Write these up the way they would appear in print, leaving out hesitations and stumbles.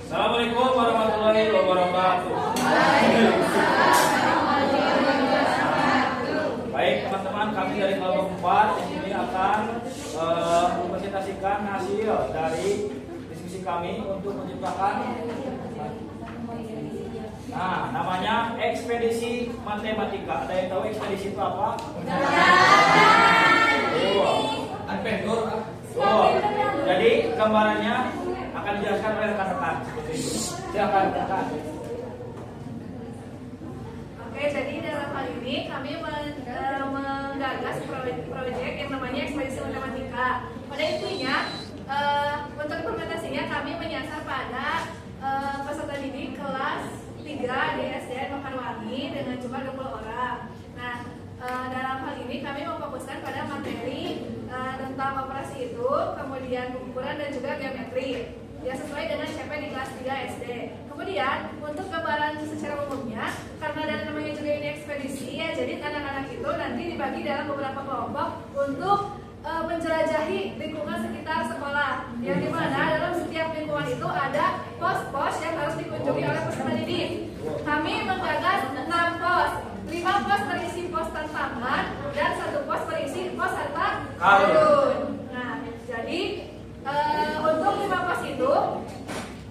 Assalamualaikum warahmatullahi wabarakatuh. Baik teman-teman, kami dari kelompok 4 di sini akan mempresentasikan hasil dari diskusi kami untuk menciptakan namanya ekspedisi matematika. Ada yang tahu ekspedisi itu apa? Adventure. Jadi gambarannya akan dijelaskan oleh rekan-rekan seperti itu. Silakan rekan. Oke, jadi dalam hal ini kami menggagas proyek yang namanya ekspedisi matematika. Pada intinya untuk implementasinya kami menyasar pada peserta didik kelas 3 di SDN Mekarwangi dengan jumlah 20 orang. Nah, dalam hal ini kami memfokuskan pada materi tentang operasi itu, kemudian pengukuran dan juga geometri. Ya, sesuai dengan CP di kelas 3 SD. Kemudian untuk gambaran secara umumnya, karena dari namanya juga ini ekspedisi ya, jadi anak-anak itu nanti dibagi dalam beberapa kelompok untuk menjelajahi lingkungan sekitar sekolah. Yang dimana dalam setiap lingkungan itu ada pos-pos yang harus dikunjungi oleh peserta didik. Kami menggagas 6 pos. 5 pos berisi pos tantangan dan 1 pos berisi pos harta karun. Nah, jadi untuk 5 pos itu,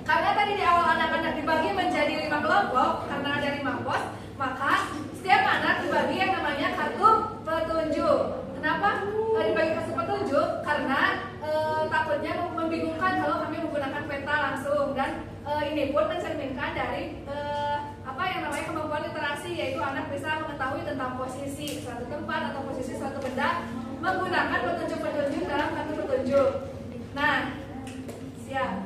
karena tadi di awal anak-anak dibagi menjadi 5 kelompok, karena ada 5 pos, maka setiap anak dibagi yang namanya kartu petunjuk. Kenapa dibagi kartu petunjuk? Karena takutnya membingungkan kalau kami menggunakan peta langsung, dan ini pun mencerminkan dari apa yang namanya kemampuan literasi, yaitu anak bisa mengetahui tentang posisi suatu tempat atau posisi suatu benda menggunakan petunjuk-petunjuk dalam kartu petunjuk. Nah, siap.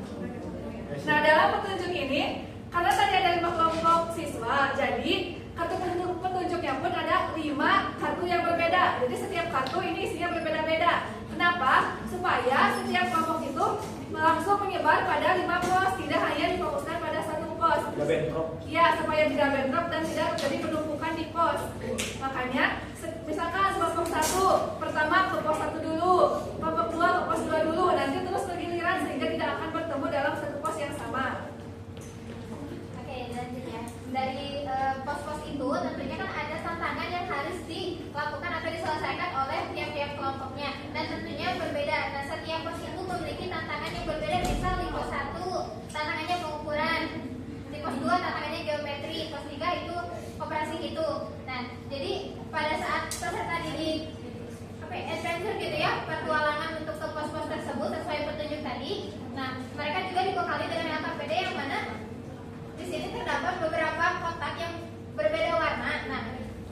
Nah, dalam petunjuk ini, karena tadi ada 5 kelompok siswa, jadi kartu petunjuknya pun ada 5 kartu yang berbeda. Jadi setiap kartu ini isinya berbeda-beda. Kenapa? Supaya setiap kelompok itu langsung menyebar pada 5 pos, tidak hanya difokuskan pada 1 pos. Ya, supaya tidak bentrok dan tidak terjadi penumpukan di pos. Makanya, misalkan kelompok 1 pertama ke pos 1 dulu, kelompok 2 ke pos 2 dulu, nanti terus bergiliran sehingga tidak akan bertemu dalam 1 pos yang sama. Oke, lanjut ya. Dari pos-pos itu tentunya kan ada tantangan yang harus dilakukan atau diselesaikan oleh tiap-tiap kelompoknya, dan tentunya berbeda. Nah, setiap pos itu memiliki tantangan yang berbeda. Misal di pos 1 tantangannya pengukuran, di pos 2 tantangannya geometri, pos 3 itu operasi gitu. Nah, jadi pada saat peserta didik adventure gitu ya, petualangan untuk ke pos-pos tersebut sesuai petunjuk tadi. Nah, mereka juga dibekali dengan LKPD yang mana di sini terdapat beberapa kotak yang berbeda warna. Nah,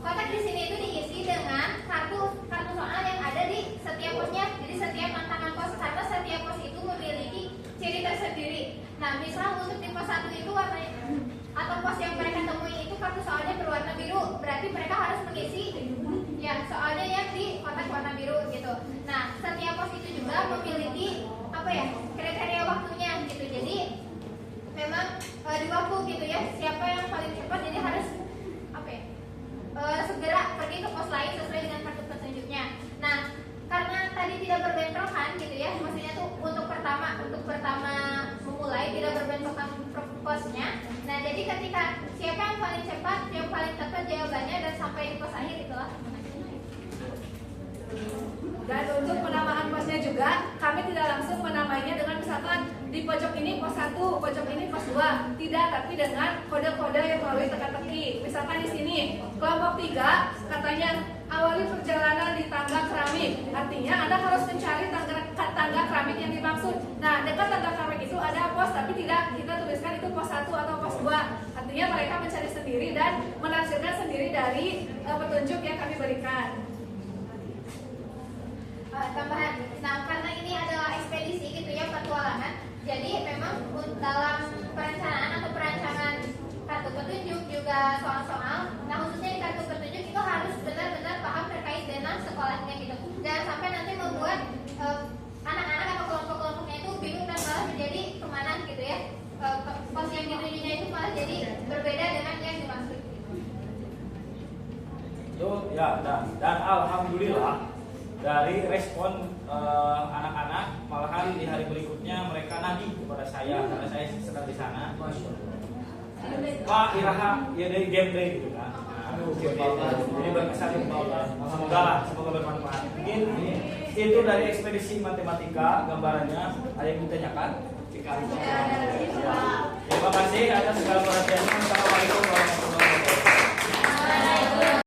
kotak di sini itu diisi dengan kartu soal yang ada di setiap posnya. Jadi setiap tantangan pos, karena setiap pos itu memiliki ciri tersendiri. Nah, misal untuk di pos 1 itu warnanya atau pos yang mereka temui itu kartu soalnya berwarna biru, berarti mereka harus mengisi ya soalnya yang di kotak warna biru gitu. Nah, setiap pos itu juga memiliki kriteria waktunya gitu. Jadi memang di waktu gitu ya, siapa yang paling cepat jadi harus segera pergi ke pos lain sesuai dengan kartu petunjuknya. Nah, karena tadi tidak berbentrokan gitu ya, maksudnya tuh untuk pertama memulai tidak berbentrokan posnya. Nah, jadi ketika siapa yang paling cepat, yang paling tepat jawabannya dan sampai di pos akhir itulah. Dan untuk penamaan posnya juga, kami tidak langsung menamainya dengan misalkan di pojok ini pos 1, pojok ini pos 2. Tidak, tapi dengan kode-kode yang melalui teka-teki. Misalkan di sini, kelompok 3 katanya awali perjalanan di tangga keramik. Artinya Anda harus mencari tangga keramik yang dimaksud. Nah, dekat tangga keramik itu ada pos, tapi tidak kita tuliskan itu pos 1 atau pos 2. Artinya mereka mencari sendiri dan menafsirkan sendiri dari petunjuk yang kami berikan. Tambahan, nah karena ini adalah ekspedisi gitu ya, petualangan, jadi memang dalam perencanaan atau perancangan kartu petunjuk juga soal-soal, nah khususnya di kartu petunjuk itu harus benar-benar paham terkait dengan sekolahnya gitu. Jangan sampai nanti membuat anak-anak atau kelompok-kelompoknya itu bingung dan malah menjadi kemana gitu ya, pos yang ditujunya itu malah jadi berbeda dengan yang dimaksud Itu ya, dan alhamdulillah dari respon anak-anak malahan di hari berikutnya selanjutnya mereka nagih kepada saya karena saya sedang di sana. Pak Iraha, ya dari game day gitu kan. Jadi berkesan, semoga bermanfaat. Mungkin itu dari ekspedisi matematika, gambarannya ada yang ditanyakan? Terima kasih atas segala perhatiannya.